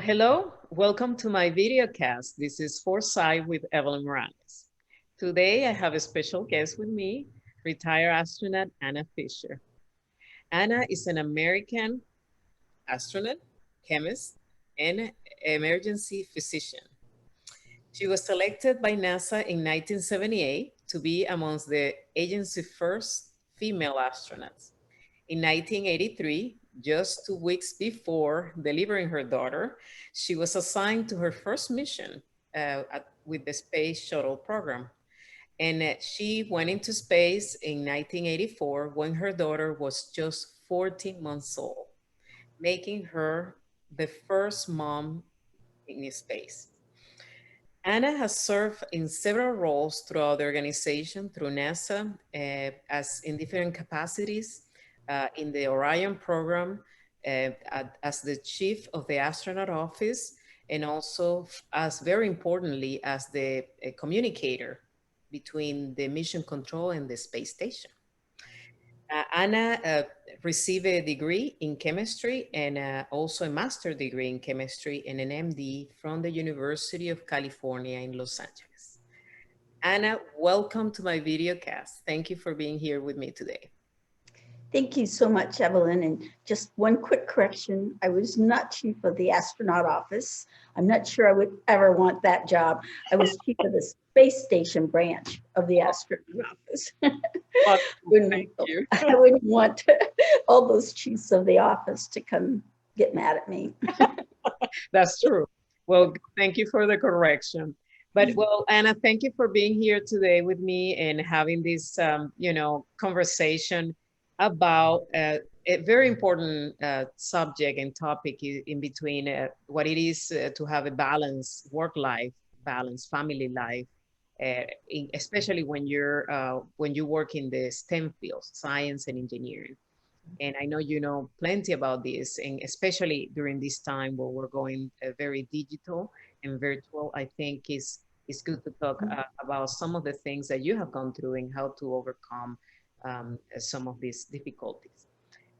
Hello, welcome to my video cast. This is Foresight with Evelyn Morales. Today, I have a special guest with me, retired astronaut Anna Fisher. Anna is an American astronaut, chemist, and emergency physician. She was selected by NASA in 1978 to be amongst the agency's first female astronauts. In 1983, just 2 weeks before delivering her daughter, she was assigned to her first mission with the Space Shuttle program. And she went into space in 1984 when her daughter was just 14 months old, making her the first mom in space. Anna has served in several roles throughout the organization, through NASA, as in different capacities in the Orion program, as the chief of the astronaut office, and also as very importantly, as the communicator between the mission control and the space station. Anna received a degree in chemistry and also a master's degree in chemistry and an MD from the University of California in Los Angeles. Anna, welcome to my video cast. Thank you for being here with me today. Thank you so much, Evelyn. And just one quick correction. I was not chief of the astronaut office. I'm not sure I would ever want that job. I was chief of the space station branch of the astronaut office. Well, thank you. I wouldn't want all those chiefs of the office to come get mad at me. That's true. Well, thank you for the correction. But well, Anna, thank you for being here today with me and having this, conversation about a very important subject and topic in between what it is to have a balanced work life, balanced family life, especially when you work in the STEM fields, science and engineering. And I know you know plenty about this, and especially during this time where we're going very digital and virtual. I think it's good to talk about some of the things that you have gone through and how to overcome some of these difficulties.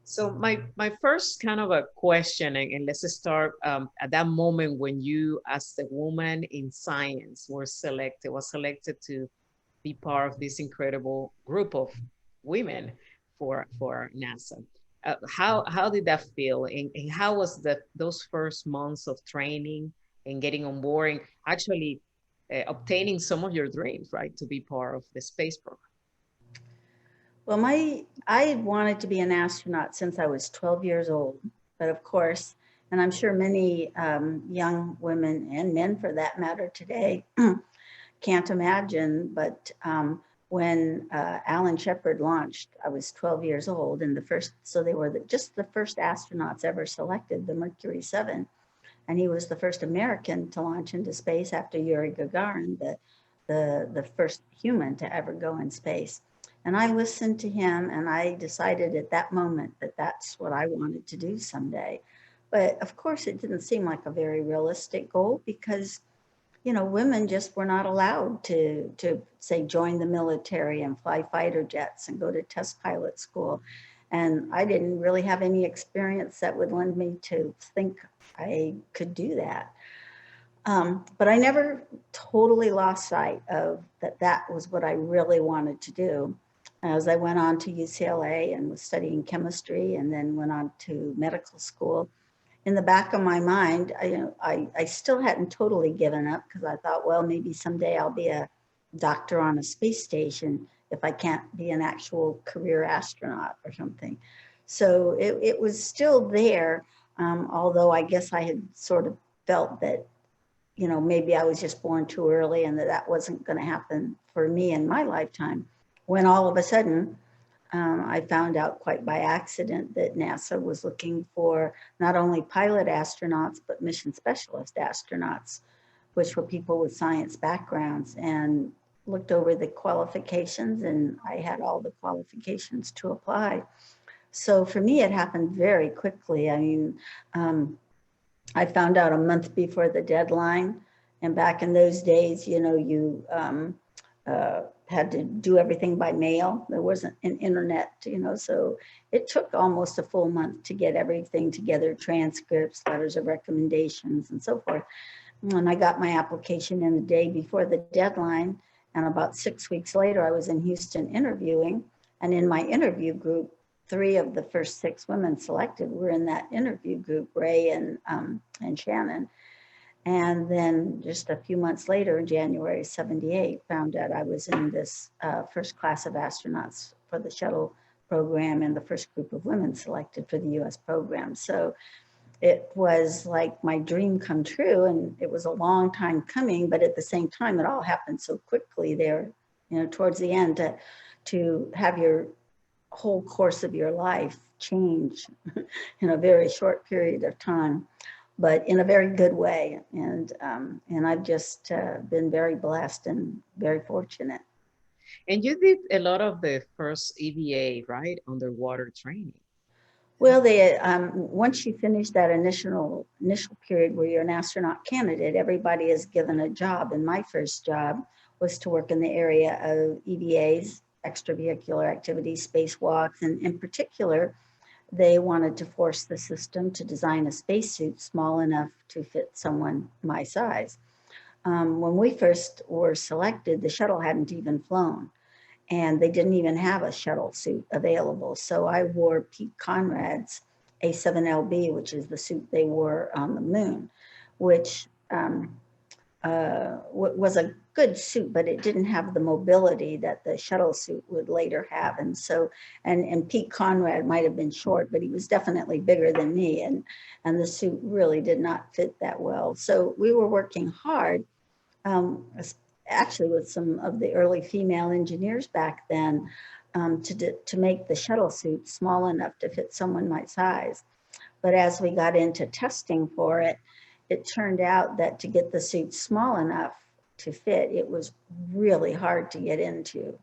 So my first kind of a question, and let's start at that moment when you, as a woman in science, was selected to be part of this incredible group of women for NASA. How did that feel, and how was those first months of training and getting on board and actually obtaining some of your dreams, right, to be part of the space program? Well, I had wanted to be an astronaut since I was 12 years old. But of course, and I'm sure many young women and men for that matter today can't imagine, but when Alan Shepard launched, I was 12 years old, and they were just the first astronauts ever selected, the Mercury 7. And he was the first American to launch into space after Yuri Gagarin, the first human to ever go in space. And I listened to him, and I decided at that moment that that's what I wanted to do someday. But of course, it didn't seem like a very realistic goal because, women just were not allowed to say, join the military and fly fighter jets and go to test pilot school. And I didn't really have any experience that would lend me to think I could do that. But I never totally lost sight of that was what I really wanted to do. As I went on to UCLA and was studying chemistry and then went on to medical school, in the back of my mind, I still hadn't totally given up because I thought, well, maybe someday I'll be a doctor on a space station if I can't be an actual career astronaut or something. So it was still there, although I guess I had sort of felt that, maybe I was just born too early and that wasn't going to happen for me in my lifetime. When all of a sudden, I found out quite by accident that NASA was looking for not only pilot astronauts, but mission specialist astronauts, which were people with science backgrounds, and looked over the qualifications, and I had all the qualifications to apply. So for me, it happened very quickly. I mean, I found out a month before the deadline. And back in those days, had to do everything by mail. There wasn't an internet, so it took almost a full month to get everything together, transcripts, letters of recommendations, and so forth. And I got my application in the day before the deadline. And about 6 weeks later, I was in Houston interviewing. And in my interview group, 3 of the first 6 women selected were in that interview group, Ray and Shannon. And then just a few months later, in January '78, found out I was in this first class of astronauts for the shuttle program and the first group of women selected for the US program. So it was like my dream come true, and it was a long time coming, but at the same time, it all happened so quickly there, towards the end, to have your whole course of your life change in a very short period of time, but in a very good way. And I've just been very blessed and very fortunate. And you did a lot of the first EVA, right? Underwater training. Well, they once you finish that initial period where you're an astronaut candidate, everybody is given a job. And my first job was to work in the area of EVAs, extravehicular activities, spacewalks, and in particular, they wanted to force the system to design a spacesuit small enough to fit someone my size. When we first were selected, the shuttle hadn't even flown, and they didn't even have a shuttle suit available. So I wore Pete Conrad's A7LB, which is the suit they wore on the moon, which was a good suit, but it didn't have the mobility that the shuttle suit would later have. And so, and Pete Conrad might have been short, but he was definitely bigger than me, and the suit really did not fit that well. So we were working hard, actually with some of the early female engineers back then, to make the shuttle suit small enough to fit someone my size. But as we got into testing for it, it turned out that to get the suit small enough to fit, it was really hard to get into.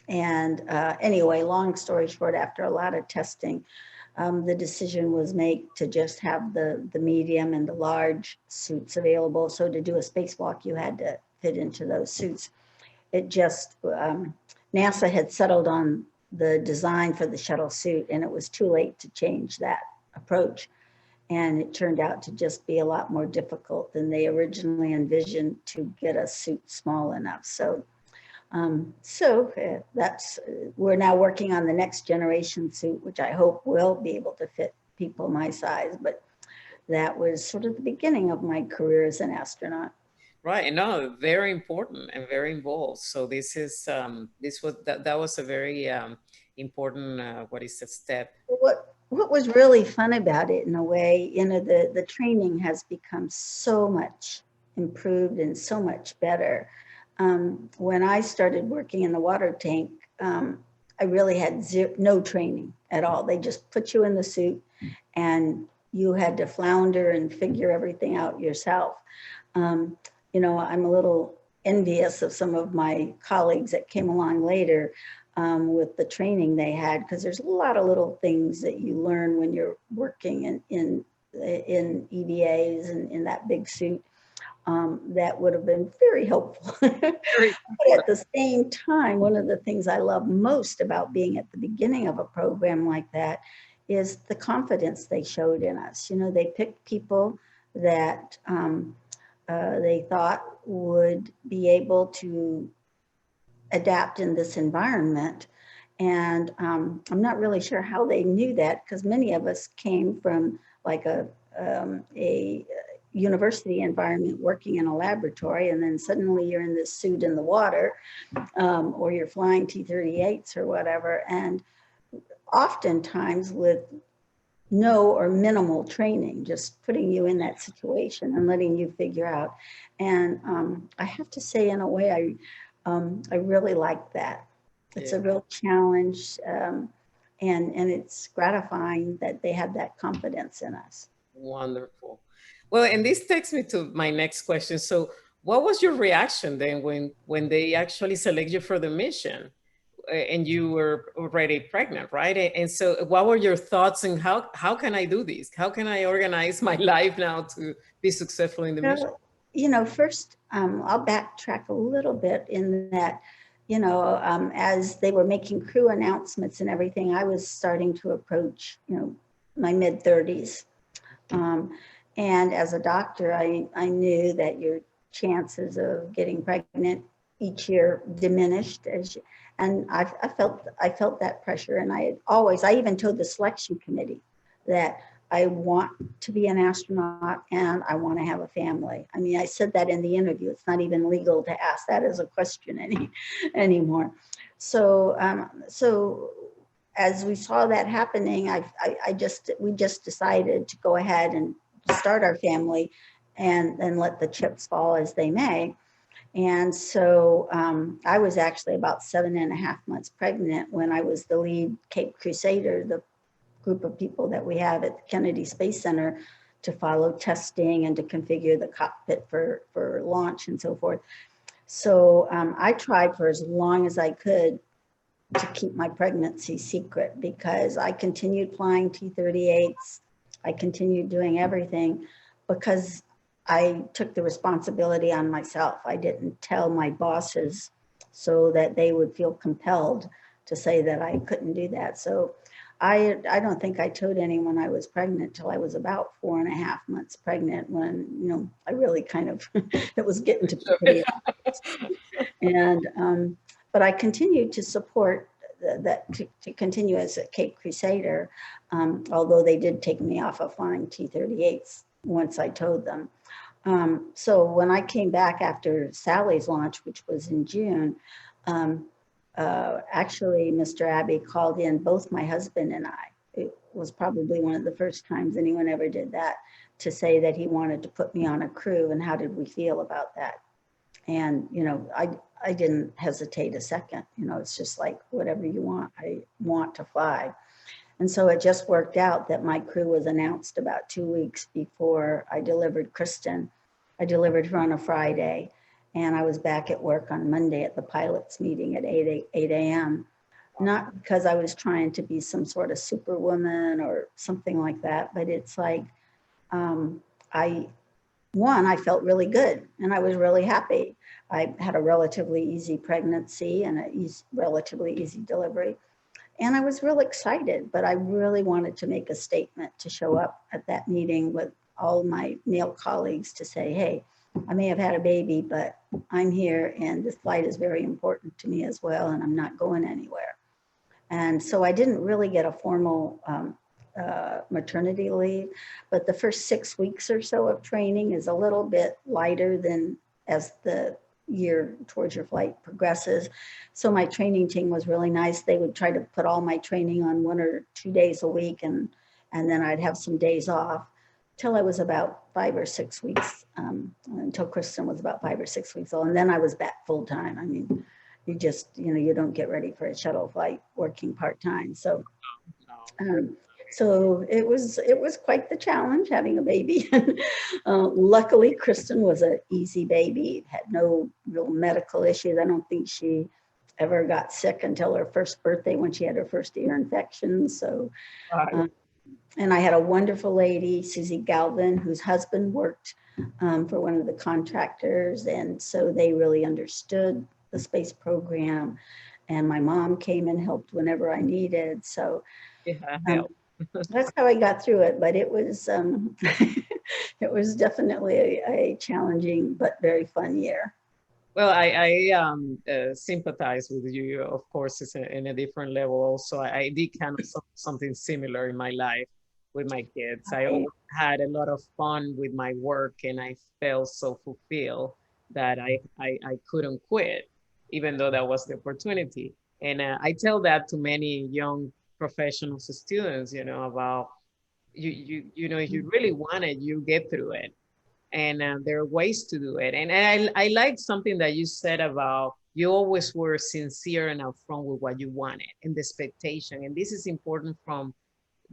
Anyway, long story short, after a lot of testing, the decision was made to just have the medium and the large suits available. So to do a spacewalk, you had to fit into those suits. It just, NASA had settled on the design for the shuttle suit, and it was too late to change that approach. And it turned out to just be a lot more difficult than they originally envisioned to get a suit small enough. So we're now working on the next generation suit, which I hope will be able to fit people my size. But that was sort of the beginning of my career as an astronaut. Right. No, very important and very involved. So that was a very important, what is the step? What was really fun about it, in a way, the training has become so much improved and so much better. When I started working in the water tank, I really had no training at all. They just put you in the suit and you had to flounder and figure everything out yourself. I'm a little envious of some of my colleagues that came along later with the training they had, because there's a lot of little things that you learn when you're working in EVAs and in that big suit that would have been very helpful. But at the same time, one of the things I love most about being at the beginning of a program like that is the confidence they showed in us. They picked people that they thought would be able to adapt in this environment. And I'm not really sure how they knew that, because many of us came from like a university environment working in a laboratory, and then suddenly you're in this suit in the water, or you're flying T-38s or whatever, and oftentimes with no or minimal training, just putting you in that situation and letting you figure out. And I have to say, in a way, I really like that. It's a real challenge, and it's gratifying that they have that confidence in us. Wonderful. Well, and this takes me to my next question. So, what was your reaction then when they actually select you for the mission, and you were already pregnant, right? And so, what were your thoughts, and how can I do this? How can I organize my life now to be successful in the mission? first, I'll backtrack a little bit in that, as they were making crew announcements and everything, I was starting to approach, my mid 30s. Um, and as a doctor, I knew that your chances of getting pregnant each year diminished and I felt that pressure. And I even told the selection committee that I want to be an astronaut and I want to have a family. I mean, I said that in the interview. It's not even legal to ask that as a question anymore. So as we saw that happening, we just decided to go ahead and start our family and then let the chips fall as they may. And so I was actually about 7.5 months pregnant when I was the lead Cape Crusader, the group of people that we have at the Kennedy Space Center to follow testing and to configure the cockpit for launch and so forth. So I tried for as long as I could to keep my pregnancy secret because I continued flying T-38s. I continued doing everything because I took the responsibility on myself. I didn't tell my bosses so that they would feel compelled to say that I couldn't do that. So I don't think I told anyone I was pregnant till I was about 4.5 months pregnant when, I really kind of, it was getting to be pretty obvious. And, but I continued to support that to continue as a Cape Crusader, although they did take me off of flying T-38s once I told them. So when I came back after Sally's launch, which was in June, actually Mr. Abbey called in both my husband and I. It was probably one of the first times anyone ever did that, to say that he wanted to put me on a crew and how did we feel about that. And, I didn't hesitate a second. It's just like, whatever you want, I want to fly. And so it just worked out that my crew was announced about 2 weeks before I delivered Kristen. I delivered her on a Friday, and I was back at work on Monday at the pilots meeting at 8 a.m. Not because I was trying to be some sort of superwoman or something like that, but it's like, I felt really good and I was really happy. I had a relatively easy pregnancy and a relatively easy delivery. And I was real excited, but I really wanted to make a statement to show up at that meeting with all my male colleagues to say, hey, I may have had a baby, but I'm here and this flight is very important to me as well, and I'm not going anywhere. And so I didn't really get a formal maternity leave, but the first 6 weeks or so of training is a little bit lighter than as the year towards your flight progresses. So my training team was really nice. They would try to put all my training on 1 or 2 days a week, and then I'd have some days off till I was about 5 or 6 weeks, until Kristen was about 5 or 6 weeks old. And then I was back full time. I mean, you just, you don't get ready for a shuttle flight working part-time. So it was quite the challenge having a baby. Luckily, Kristen was an easy baby, had no real medical issues. I don't think she ever got sick until her first birthday when she had her first ear infection. So, and I had a wonderful lady, Susie Galvin, whose husband worked for one of the contractors. And so they really understood the space program. And my mom came and helped whenever I needed. So that's how I got through it. But it was it was definitely a challenging but very fun year. Well, I sympathize with you. Of course, it's in a different level. Also, I did kind of something similar in my life with my kids. I always had a lot of fun with my work, and I felt so fulfilled that I couldn't quit, even though that was the opportunity. And I tell that to many young professionals, students, about if you really want it, you get through it, and there are ways to do it. And I like something that you said about you always were sincere and upfront with what you wanted and the expectation. And this is important from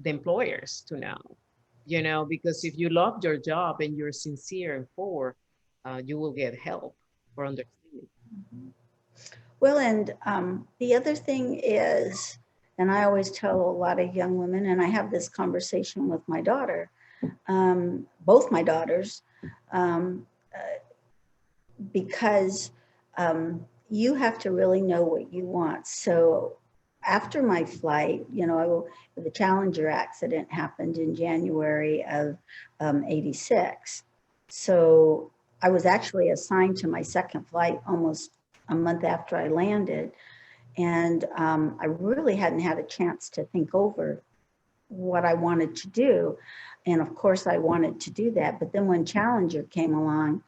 the employers to know, because if you love your job and you're sincere and forward, you will get help for understanding. Well, and the other thing is, and I always tell a lot of young women, and I have this conversation with my daughter, both my daughters, because you have to really know what you want. So after my flight, the Challenger accident happened in January of 86. So I was actually assigned to my second flight almost a month after I landed. And I really hadn't had a chance to think over what I wanted to do. And of course, I wanted to do that. But then when Challenger came along,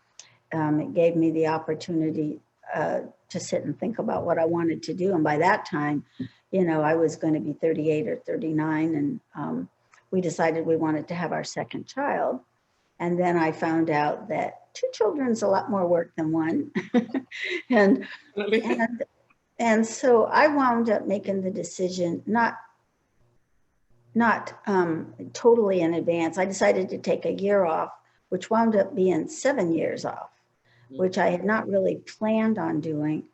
it gave me the opportunity to sit and think about what I wanted to do. And by that time, I was going to be 38 or 39. And we decided we wanted to have our second child. And then I found out that two children is a lot more work than one. and, and, and so I wound up making the decision, not totally in advance. I decided to take a year off, which wound up being 7 years off, which I had not really planned on doing.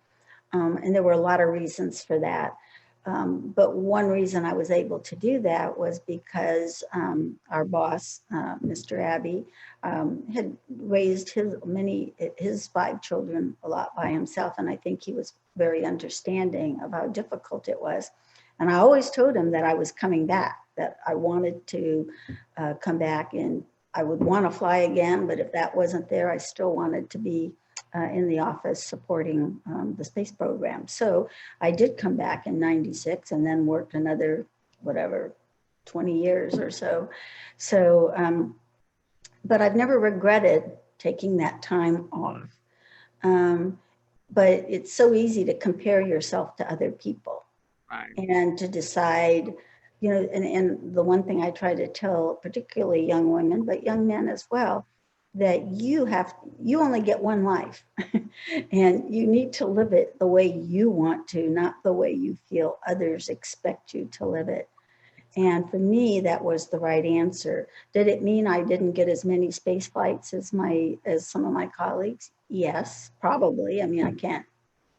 And there were a lot of reasons for that. But one reason I was able to do that was because our boss, Mr. Abbey, had raised his 5 children a lot by himself. And I think he was very understanding of how difficult it was. And I always told him that I was coming back, that I wanted to come back, and I would want to fly again. But if that wasn't there, I still wanted to be in the office supporting the space program. So I did come back in 96 and then worked another, 20 years or so. So, but I've never regretted taking that time off. But it's so easy to compare yourself to other people. Right. And to decide, and the one thing I try to tell particularly young women, but young men as well, that you only get one life and you need to live it the way you want to, not the way you feel others expect you to live it. And for me, that was the right answer. Did it mean I didn't get as many space flights as some of my colleagues? Yes, probably. I mean, I can't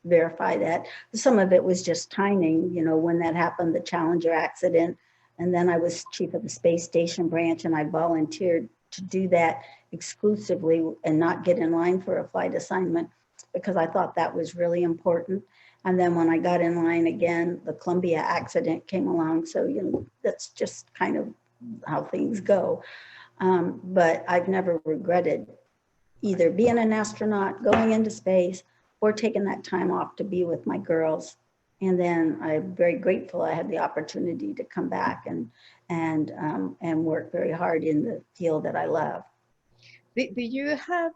verify that. Some of it was just timing, when that happened, the Challenger accident. And then I was chief of the space station branch, and I volunteered to do that exclusively and not get in line for a flight assignment because I thought that was really important. And then when I got in line again, the Columbia accident came along. So, that's just kind of how things go. But I've never regretted either being an astronaut, going into space, or taking that time off to be with my girls. And then I'm very grateful I had the opportunity to come back and work very hard in the field that I love. Did you have,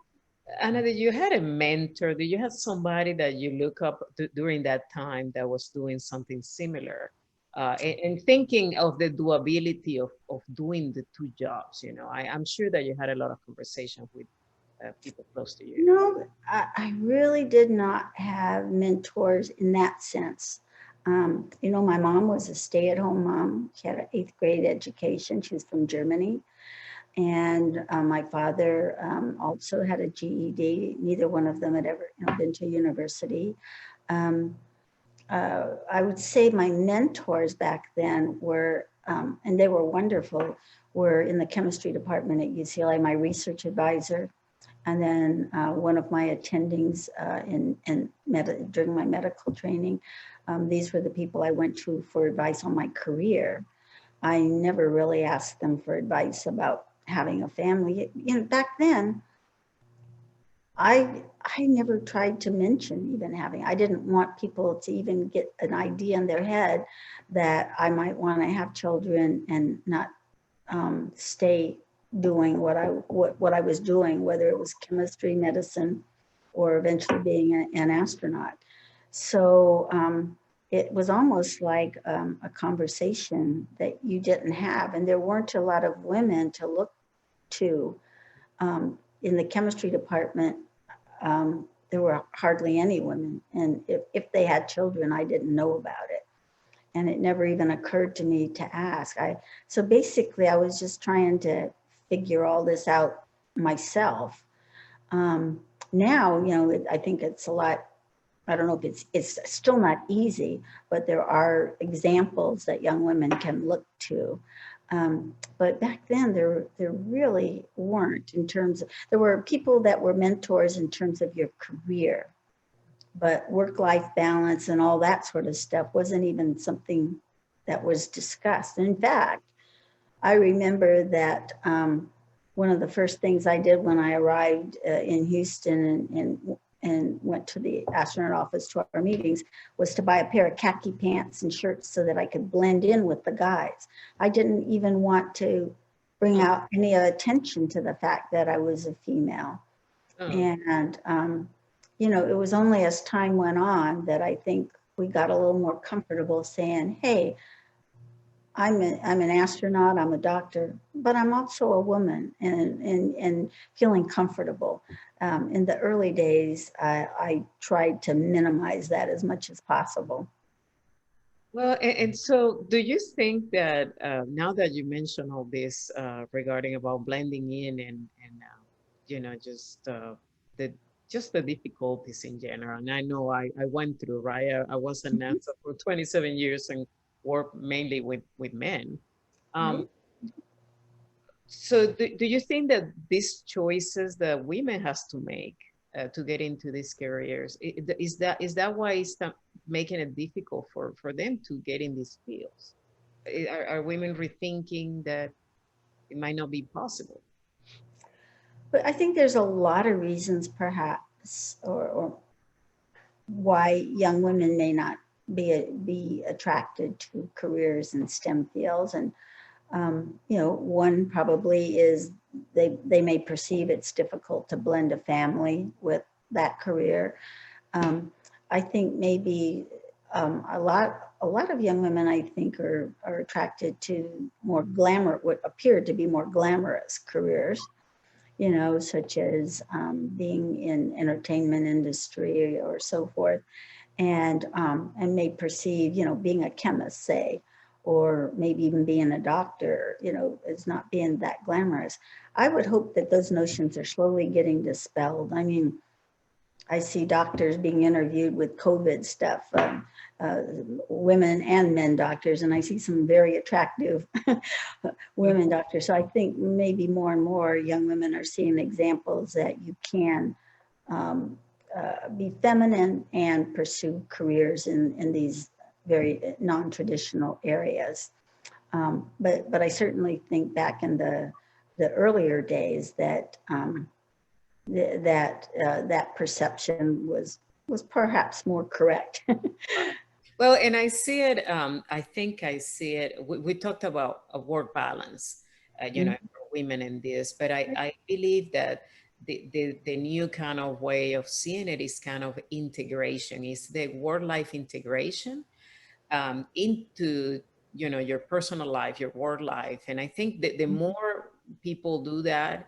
Anna, did you had a mentor? Did you have somebody that you look up to during that time that was doing something similar? And thinking of the doability of doing the 2 jobs, I'm sure that you had a lot of conversation with people close to you. No, I really did not have mentors in that sense. My mom was a stay-at-home mom. She had an 8th grade education. She was from Germany. And my father also had a GED. Neither one of them had ever been to university. I would say my mentors back then were, and they were wonderful, were in the chemistry department at UCLA, my research advisor, and then one of my attendings during my medical training. These were the people I went to for advice on my career. I never really asked them for advice about having a family. Back then, I never tried to mention even having. I didn't want people to even get an idea in their head that I might want to have children and not stay doing what I was doing, whether it was chemistry, medicine, or eventually being an astronaut. So it was almost like a conversation that you didn't have, and there weren't a lot of women to look to. In the chemistry department, there were hardly any women, and if they had children, I didn't know about it. And it never even occurred to me to ask. So basically, I was just trying to figure all this out myself. Now, I think it's a lot, I don't know if it's still not easy, but there are examples that young women can look to But back then, there really weren't in terms of, there were people that were mentors in terms of your career, but work-life balance and all that sort of stuff wasn't even something that was discussed. In fact, I remember that one of the first things I did when I arrived in Houston and went to the astronaut office to our meetings was to buy a pair of khaki pants and shirts so that I could blend in with the guys. I didn't even want to bring Oh, out any attention to the fact that I was a female. oh. And, it was only as time went on that I think we got a little more comfortable saying, hey, I'm an astronaut, I'm a doctor, but I'm also a woman and feeling comfortable. In the early days, I tried to minimize that as much as possible. Well, and so do you think that now that you mention all this regarding about blending in and just the just the difficulties in general, and I know I went through, right? I was a Mhm. nurse for 27 years and worked mainly with men. Right? Um, so do you think that these choices that women has to make to get into these careers, is that why it's not making it difficult for them to get in these fields? Are women rethinking that it might not be possible? But I think there's a lot of reasons, perhaps, or why young women may not be attracted to careers in STEM fields. And one probably is they may perceive it's difficult to blend a family with that career. Um, I think maybe a lot of young women I think are attracted to more glamour, what appear to be more glamorous careers, such as being in entertainment industry or so forth, and may perceive, being a chemist, say, or maybe even being a doctor, as not being that glamorous. I would hope that those notions are slowly getting dispelled. I mean, I see doctors being interviewed with COVID stuff, uh, women and men doctors, and I see some very attractive women doctors. So I think maybe more and more young women are seeing examples that you can um, be feminine and pursue careers in these very non-traditional areas. But I certainly think back in the earlier days that that perception was perhaps more correct. Well, and I see it, I think I see it, we talked about a work balance, for women in this, but I believe that the new kind of way of seeing it is kind of integration, is the work-life integration into your personal life, your work life. And I think that the more people do that,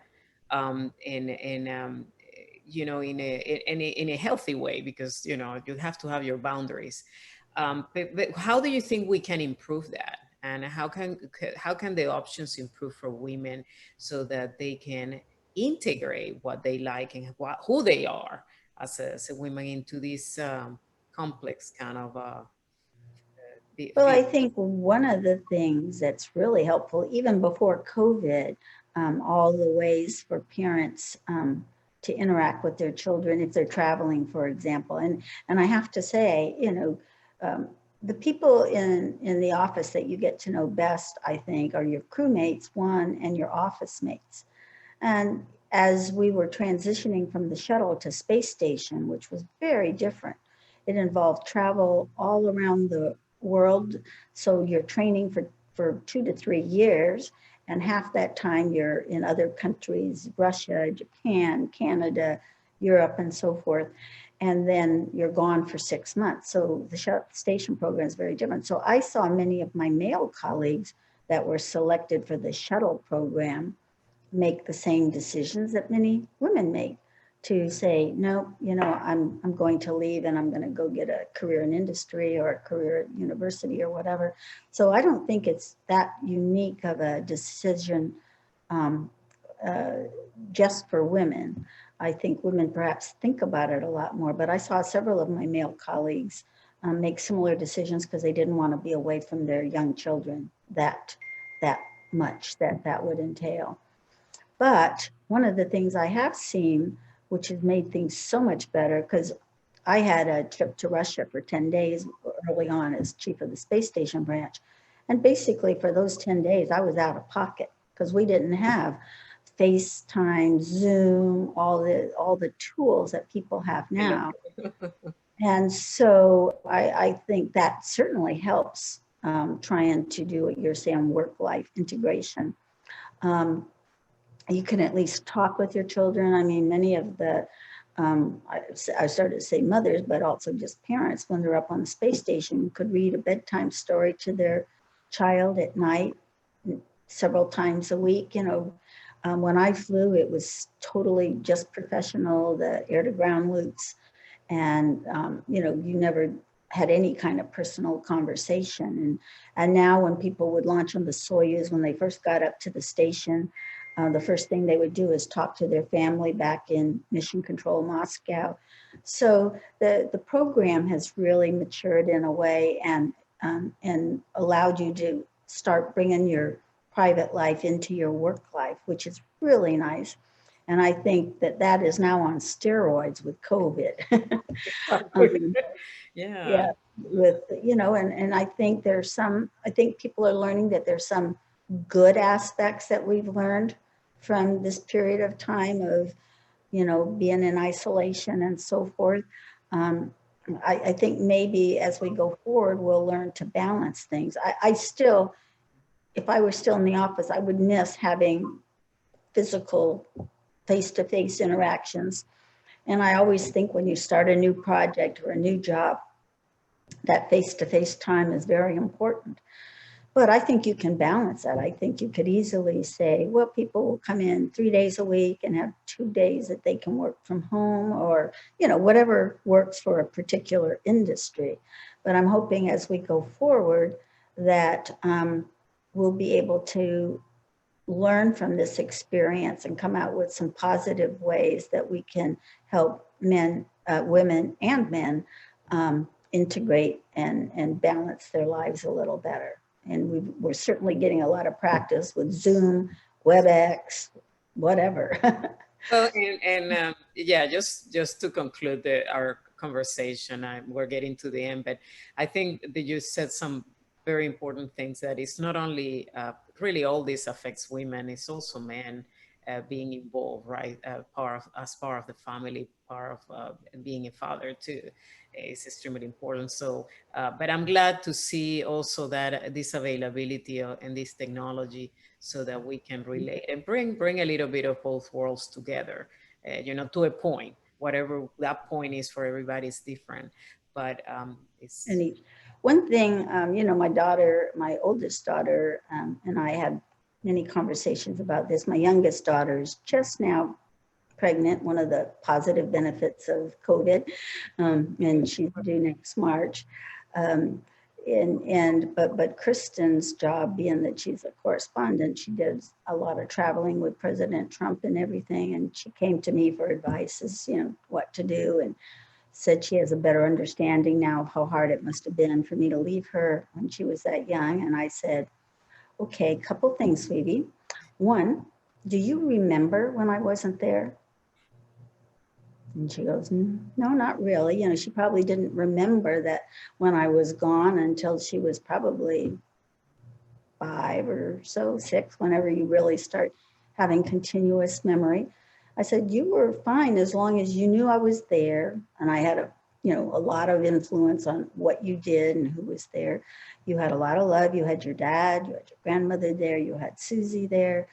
and in a healthy way, because you have to have your boundaries. But how do you think we can improve that, and how can the options improve for women so that they can integrate what they like and who they are as a women into this complex kind of Well, I field? think one of the things that's really helpful, even before COVID, all the ways for parents to interact with their children if they're traveling, for example. And I have to say, the people in the office that you get to know best, I think, are your crewmates, one, and your office mates. And as we were transitioning from the shuttle to space station, which was very different, it involved travel all around the world. So you're training for 2 to 3 years, and half that time you're in other countries, Russia, Japan, Canada, Europe, and so forth. And then you're gone for 6 months. So the station program is very different. So I saw many of my male colleagues that were selected for the shuttle program make the same decisions that many women make, to say, no, I'm going to leave and I'm going to go get a career in industry or a career at university or whatever. So I don't think it's that unique of a decision um, uh, just for women. I think women perhaps think about it a lot more, but I saw several of my male colleagues make similar decisions because they didn't want to be away from their young children that much that that would entail. But one of the things I have seen, which has made things so much better, because I had a trip to Russia for 10 days early on as chief of the space station branch. And basically, for those 10 days, I was out of pocket because we didn't have FaceTime, Zoom, all the tools that people have I now. know. And so I think that certainly helps trying to do what you're saying, work life integration. Um, you can at least talk with your children. I mean, many of the, I started to say mothers, but also just parents, when they're up on the space station, could read a bedtime story to their child at night several times a week. You know, when I flew, it was totally just professional, the air to ground loops. And, you know, you never had any kind of personal conversation. And now when people would launch on the Soyuz, when they first got up to the station, the first thing they would do is talk to their family back in Mission Control Moscow. So the program has really matured in a way and allowed you to start bringing your private life into your work life, which is really nice. And I think that that is now on steroids with COVID. um, Yeah. yeah, with, you know, and I think there's some, I think people are learning that there's some good aspects that we've learned from this period of time of, you know, being in isolation and so forth. Um, I think maybe as we go forward, we'll learn to balance things. I still, if I were still in the office, I would miss having physical face-to-face interactions. And I always think when you start a new project or a new job, that face-to-face time is very important. But I think you can balance that. I think you could easily say, well, people will come in 3 days a week and have 2 days that they can work from home, or, you know, whatever works for a particular industry. But I'm hoping as we go forward that we'll be able to learn from this experience and come out with some positive ways that we can help men, women and men integrate and balance their lives a little better. And we're certainly getting a lot of practice with Zoom, WebEx, whatever. Well, and yeah, just to conclude our conversation, we're getting to the end, but I think that you said some very important things. That it's not only really all this affects women; it's also men being involved, right? Part of the family, part of being a father too, is extremely important. So, but I'm glad to see also that this availability and this technology, so that we can relate and bring a little bit of both worlds together, you know, to a point. Whatever that point is for everybody is different, but it's. And one thing, you know, my daughter, my oldest daughter, and I had many conversations about this. My youngest daughter is just now pregnant, one of the positive benefits of COVID, and she's due next March. Um, but Kristen's job, being that she's a correspondent, she does a lot of traveling with President Trump and everything, and she came to me for advice as, you know, what to do, and said she has a better understanding now of how hard it must have been for me to leave her when she was that young. And I said, okay, couple things, sweetie. One, do you remember when I wasn't there? And she goes, no, not really. You know, she probably didn't remember that when I was gone until she was probably 5 or so, 6, whenever you really start having continuous memory. I said, you were fine as long as you knew I was there and I had a, you know, a lot of influence on what you did and who was there. You had a lot of love. You had your dad, you had your grandmother there, you had Susie there.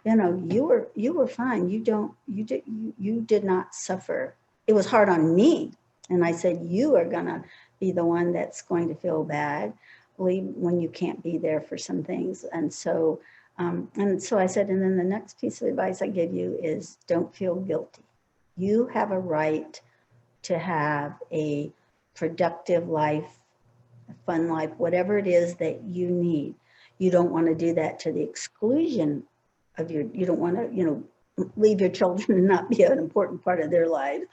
You know, you were fine. You did not suffer. It was hard on me. And I said, you are gonna be the one that's going to feel bad when you can't be there for some things. And so I said, and then the next piece of advice I give you is don't feel guilty. You have a right to have a productive life, a fun life, whatever it is that you need. You don't want to do that to the exclusion of you don't want to, you know, leave your children and not be an important part of their lives.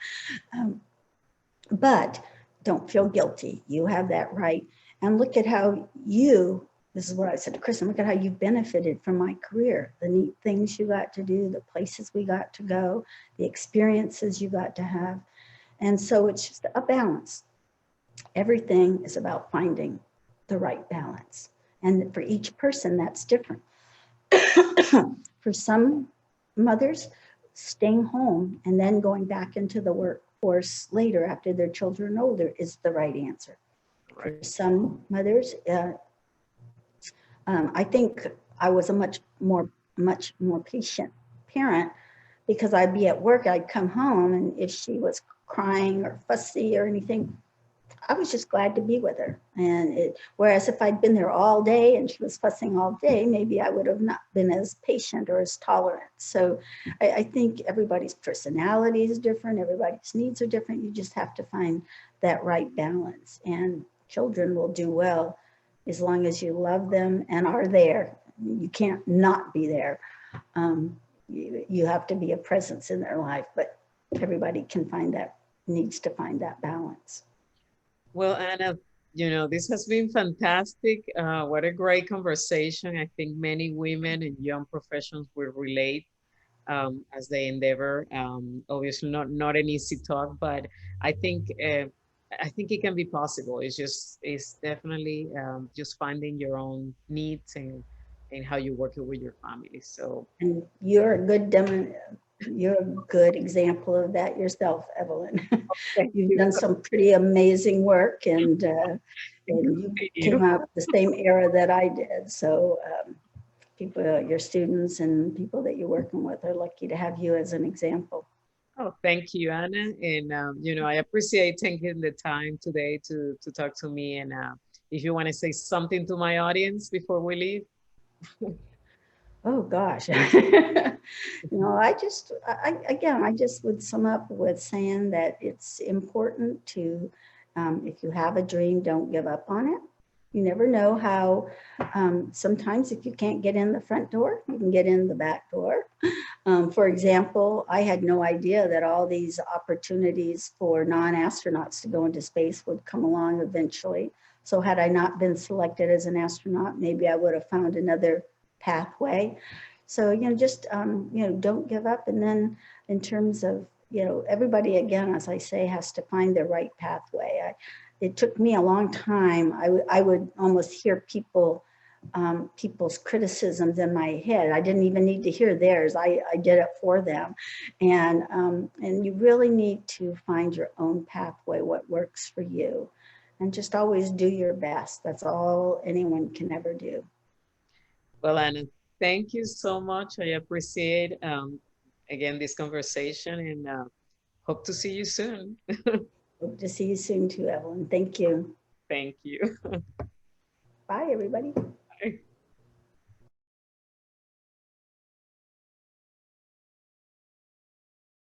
But don't feel guilty. You have that right. And look at how you this is what I said to Kristen, look at how you benefited from my career, the neat things you got to do, the places we got to go, the experiences you got to have. And so it's just a balance. Everything is about finding the right balance. And for each person, that's different. For some mothers, staying home and then going back into the workforce later after their children are older is the right answer. Right. For some mothers, I think I was a much more patient parent because I'd be at work, I'd come home, and if she was crying or fussy or anything, I was just glad to be with her. Whereas if I'd been there all day and she was fussing all day, maybe I would have not been as patient or as tolerant. So I think everybody's personality is different. Everybody's needs are different. You just have to find that right balance. And children will do well as long as you love them and are there. You can't not be there. You have to be a presence in their life, but everybody needs to find that balance. Well, Anna, this has been fantastic. What a great conversation. I think many women and young professionals will relate as they endeavor. Obviously, not an easy talk, but I think I think it can be possible. It's definitely just finding your own needs and how you work it with your family. So And you're a good example of that yourself, Evelyn. thank You've you. done some pretty amazing work, and Thank you you. came out the same era that I did. So people, your students and people that you're working with are lucky to have you as an example. Oh, thank you, Anna. And I appreciate taking the time today to talk to me. And if you want to say something to my audience before we leave. Oh gosh. I just would sum up with saying that it's important to, if you have a dream, don't give up on it. You never know how, sometimes if you can't get in the front door, you can get in the back door. For example, I had no idea that all these opportunities for non-astronauts to go into space would come along eventually. So had I not been selected as an astronaut, maybe I would have found another pathway. So, don't give up. And then in terms of, everybody, again, as I say, has to find their right pathway. It took me a long time. I would almost hear people's criticisms in my head. I didn't even need to hear theirs. I did it for them. And you really need to find your own pathway, what works for you. And just always do your best. That's all anyone can ever do. Well, Anna, thank you so much. I appreciate again this conversation and hope to see you soon. Hope to see you soon too, Evelyn. Thank you. Thank you. Bye, everybody.